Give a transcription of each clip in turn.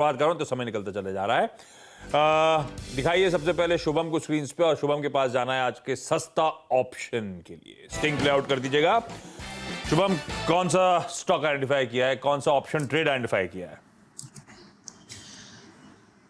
बात कर रहा हूं तो समय निकलता चले जा रहा है। दिखाइए सबसे पहले शुभम को स्क्रीन पे, और शुभम के पास जाना है आज के सस्ता ऑप्शन के लिए। स्टिंग प्ले आउट कर दीजिएगा। शुभम, कौन सा स्टॉक आइडेंटिफाई किया है, कौन सा ऑप्शन ट्रेड आइडेंटिफाई किया है?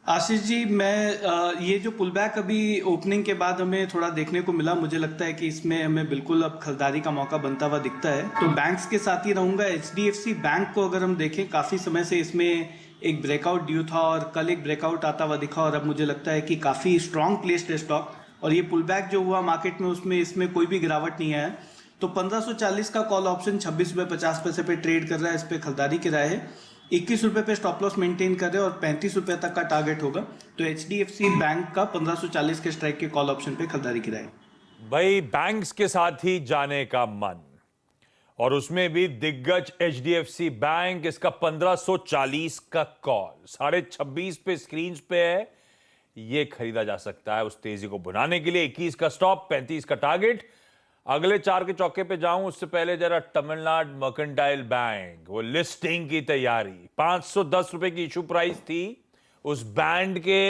आशीष जी, मैं ये जो पुल बैक अभी ओपनिंग के बाद हमें थोड़ा देखने को मिला, मुझे लगता है कि इसमें हमें बिल्कुल अब खरीदारी का मौका बनता हुआ दिखता है। तो बैंक्स के साथ ही रहूंगा। एचडीएफसी बैंक को अगर हम देखें, काफ़ी समय से इसमें एक ब्रेकआउट ड्यू था और कल एक ब्रेकआउट आता हुआ दिखा, और अब मुझे लगता है कि काफ़ी स्ट्रॉन्ग प्लेस्ड है स्टॉक। और ये पुल बैक जो हुआ मार्केट में, उसमें इसमें कोई भी गिरावट नहीं है। तो 1540 का कॉल ऑप्शन 26 रुपये 50 पैसे पे ट्रेड कर रहा है। इस पर खरीदारी की राय है। 21 रुपये पे स्टॉप लॉस मेंटेन कर रहे हैं और 35 रुपये तक का टारगेट होगा। तो एचडीएफसी बैंक का 1540 के स्ट्राइक के कॉल ऑप्शन पे खरीदारी की राय है। भाई, बैंक्स के साथ ही जाने का मन, और उसमें भी दिग्गज एचडीएफसी बैंक। इसका 1540 का कॉल 26.5 पे स्क्रीन पे है। ये खरीदा जा सकता है उस तेजी को भुनाने के लिए। 21 का स्टॉप, 35 का टारगेट। अगले 4 के चौके पे जाऊं उससे पहले जरा तमिलनाडु मर्केंटाइल बैंक, वो लिस्टिंग की तैयारी। 510 रुपए की इशू प्राइस थी। उस बैंड के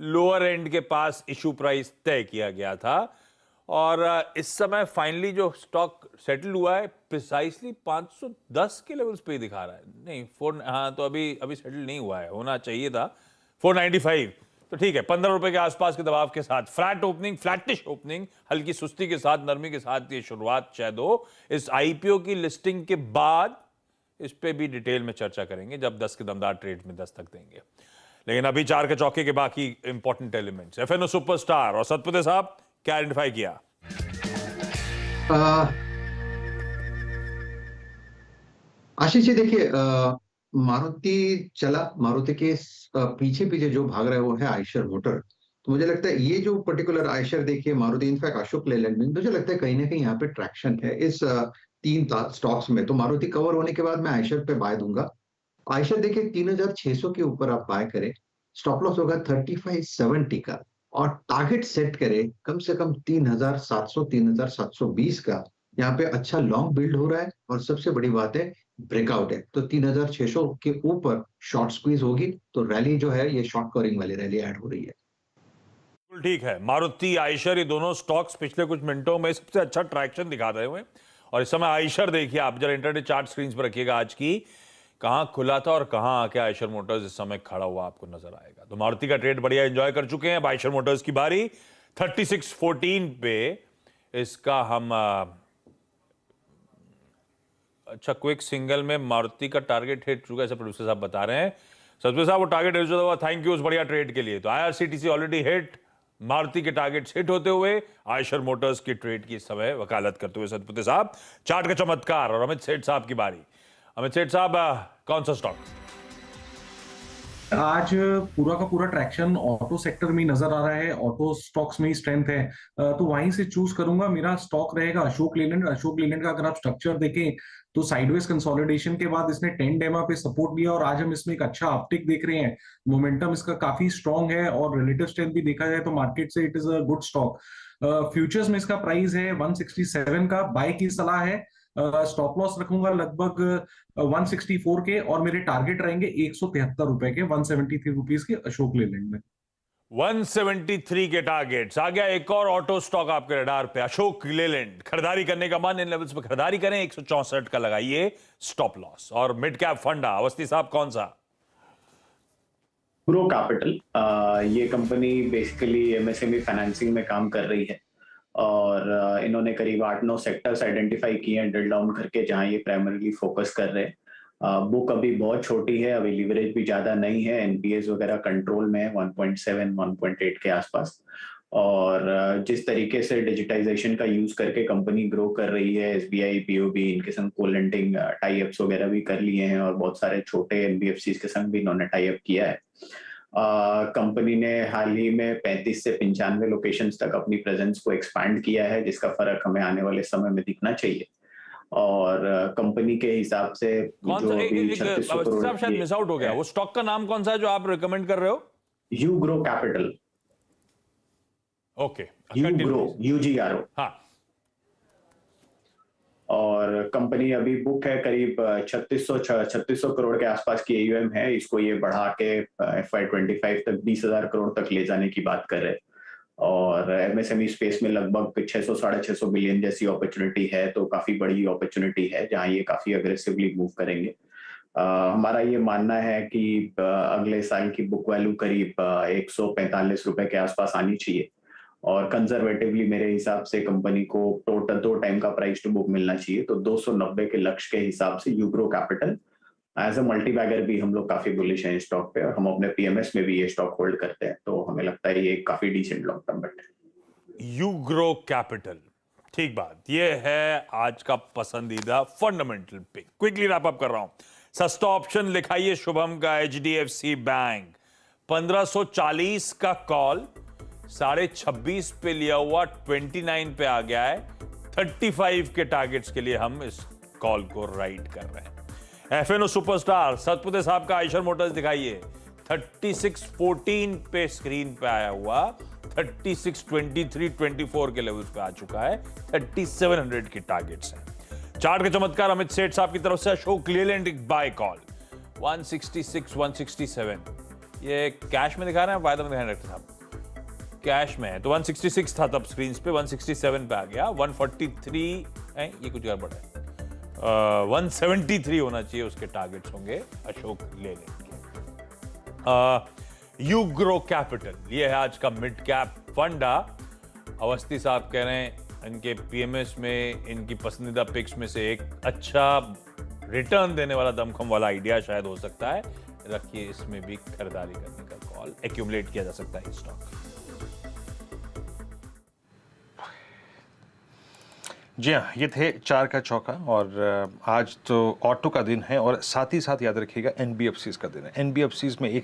लोअर एंड के पास इशू प्राइस तय किया गया था, और इस समय फाइनली जो स्टॉक सेटल हुआ है प्रिसाइसली 510 के लेवल्स पे ही दिखा रहा है। नहीं, 4, हाँ, तो अभी सेटल नहीं हुआ है, होना चाहिए था 495। तो ठीक है, 15 रुपए के आसपास के दबाव के साथ फ्लैट ओपनिंग, फ्लैटिश ओपनिंग, हल्की सुस्ती के साथ, नरमी के साथ ये शुरुआत शायद हो। इस आईपीओ की लिस्टिंग के बाद इस पे भी डिटेल में चर्चा करेंगे जब 10 के दमदार ट्रेड में दस्तक देंगे। लेकिन अभी 4 के चौके के बाकी इंपॉर्टेंट एलिमेंट्स। एफएनओ सुपरस्टार और सतपथे साहब, क्या आइडेंटिफाई किया? आशीष जी, देखिए, मारुति चला, मारुति के पीछे पीछे जो भाग रहा है वो है आयशर मोटर। तो मुझे लगता है ये जो पर्टिकुलर आयशर, देखिए मारुति, इनफैक्ट अशोक लेलैंड में, मुझे लगता है कहीं ना कहीं यहाँ पे ट्रैक्शन है इस 3 स्टॉक्स में। तो मारुति कवर होने के बाद मैं आयशर पे बाय दूंगा। आयशर देखिए 3600 के ऊपर आप बाय करें, स्टॉप लॉस होगा 3570 का, और टारगेट सेट करें कम से कम 3700 3720 का। यहाँ पे अच्छा लॉन्ग बिल्ड हो रहा है, और सबसे बड़ी बात है ब्रेकआउट है। तो 3600 के ऊपर शॉर्ट स्क्वीज होगी, तो रैली जो है ये शॉर्ट कवरिंग वाली रैली ऐड हो रही है। बिल्कुल ठीक है। मारुति, आयशर, ये दोनों स्टॉक्स पिछले कुछ मिनटों में सबसे अच्छा ट्रैक्शन दिखा रहे हुए। और इस समय आयशर देखिए, आप जरा इंटरडे चार्ट स्क्रीन पर रखिएगा आज की, कहां खुला था और कहां आके आयशर मोटर्स इस समय खड़ा हुआ आपको नजर आएगा। तो मारुति का ट्रेड बढ़िया एंजॉय कर चुके हैं। अब आयशर मोटर्स की बारी। 3614 पे इसका हम अच्छा क्विक सिंगल में मारुति का टारगेट हिट चुका है, ऐसा प्रोड्यूसर साहब बता रहे हैं। सतपथे साहब, वो टारगेट हिट हुआ, थैंक यू उस बढ़िया ट्रेड के लिए। तो आईआरसीटीसी ऑलरेडी हिट, मारुति के टारगेट्स हिट होते हुए आयशर मोटर्स की ट्रेड की समय वकालत करते हुए सतपथे साहब। चार्ट का चमत्कार, और अमित सेठ साहब की बारी। अमित सेठ साहब, कौन सा स्टॉक? आज पूरा का पूरा ट्रैक्शन ऑटो सेक्टर में नजर आ रहा है, ऑटो स्टॉक्स में ही स्ट्रेंथ है, तो वहीं से चूज करूंगा। मेरा स्टॉक रहेगा अशोक लेलैंड। अशोक लेलैंड का अगर आप स्ट्रक्चर देखें तो साइडवेज कंसोलिडेशन के बाद इसने 10 डेमा पे सपोर्ट लिया, और आज हम इसमें एक अच्छा अपटिक देख रहे हैं। मोमेंटम इसका काफी स्ट्रॉन्ग है, और रिलेटिव स्ट्रेंथ भी देखा जाए तो मार्केट से it is a good stock. Futures में इसका प्राइस है 167 का। बाय की सलाह है। स्टॉप लॉस रखूंगा लगभग 164 के, और मेरे टारगेट रहेंगे 173 रुपए के, 173 रुपीज के अशोक लेलैंड में। 173 के टारगेट्स आ गया। एक और ऑटो स्टॉक आपके रडार पे, अशोक लेलैंड। खरीदारी करने का मन, इन लेवल्स पे खरीदारी करें। 164 का लगाइए स्टॉप लॉस। और मिड कैप फंडा, अवस्थी साहब, कौन सा? Grow capital. ये कंपनी बेसिकली एमएसएमई फाइनेंसिंग में काम कर रही है, और इन्होंने करीब 8-9 सेक्टर्स आइडेंटिफाई किए हैं ड्रिल डाउन करके, जहां ये प्राइमरीली फोकस कर रहे हैं। बुक अभी बहुत छोटी है, अभी लीवरेज भी ज्यादा नहीं है, एनपीएस वगैरह कंट्रोल में है, 1.7 1.8 के आसपास। और जिस तरीके से डिजिटाइजेशन का यूज करके कंपनी ग्रो कर रही है, एसबीआई, पीओबी, इनके संग कोलेंडिंग टाई अप्स वगैरह भी कर लिए हैं, और बहुत सारे छोटे एनबीएफसी के संग भी इन्होंने टाई अप किया है। कंपनी ने हाल ही में 35 से 95 लोकेशंस तक अपनी प्रेजेंस को एक्सपैंड किया है, जिसका फर्क हमें आने वाले समय में दिखना चाहिए। और कंपनी के हिसाब से कौन जो सा? अभी 3600 करोड़, साहब शायद मिस आउट हो गया। वो स्टॉक का नाम कौन सा है जो आप रिकमेंड कर रहे हो? You grow capital. Okay, you grow, UGRO. हाँ। और कंपनी अभी बुक है करीब 3600 करोड़ के आसपास की AUM है। इसको ये बढ़ा के FY25 तक 20,000 करोड़ तक ले जाने की बात कर रहे हैं। और MSME स्पेस में लगभग 600-650 बिलियन जैसी अपॉर्चुनिटी है, तो काफी बड़ी अपॉर्चुनिटी है जहां ये काफी अग्रेसिवली मूव करेंगे। हमारा ये मानना है कि अगले साल की बुक वैल्यू करीब 145 रुपए के आसपास आनी चाहिए और कंजर्वेटिवली मेरे हिसाब से कंपनी को टोटल 2 टाइम का प्राइस टू बुक मिलना चाहिए। तो 290 के लक्ष्य के हिसाब से Ugro Capital as a multibagger भी हम लोग काफी बुलिश हैं स्टॉक पे, और हम अपने PMS में भी ये स्टॉक होल्ड करते हैं, तो हमें लगता है ये काफी डिसेंट लॉन्ग टर्म बेट है। यूग्रो कैपिटल, ठीक बात, ये है आज का पसंदीदा fundamental pick. Quickly wrap up कर रहा हूं। सस्ता ऑप्शन लिखाइए शुभम का HDFC बैंक, 1540 का कॉल, 26.5 पे लिया हुआ 29 पे आ गया है। 35 के टारगेट्स के लिए हम इस कॉल को राइड कर रहे हैं। FNO सुपरस्टार सतपुते साहब का आयशर मोटर्स दिखाइए, 36.14 पे स्क्रीन पे आया हुआ, 36.23-24 के लेवल्स पे आ चुका है। 3700 की टारगेट्स हैं। चार्ट के चमत्कार अमित सेठ साहब की तरफ से अशोक लेलैंड बाय कॉल, 166-167। ये कैश में दिखा रहे हैं, वायदा में दिखा रहे हैं डॉक्टर साहब? कैश में है तो 166 था तब स्क्रीन पे, 167 पे आ गया। 143 है, ये कुछ गड़बड़ है। 173 होना चाहिए उसके टारगेट्स होंगे अशोक लेलैंड के। यूग्रो कैपिटल, ये है आज का मिड कैप फंडा। अवस्थी साहब कह रहे हैं इनके PMS में इनकी पसंदीदा पिक्स में से एक अच्छा रिटर्न देने वाला दमखम वाला आइडिया शायद हो सकता है। रखिए, इसमें भी खरीदारी करने का कॉल, एक्यूमुलेट किया जा सकता है स्टॉक। जी हाँ, ये थे चार का चौका। और आज तो ऑटो का दिन है और साथ ही साथ याद रखिएगा NBFCs का दिन है। NBFCs में एक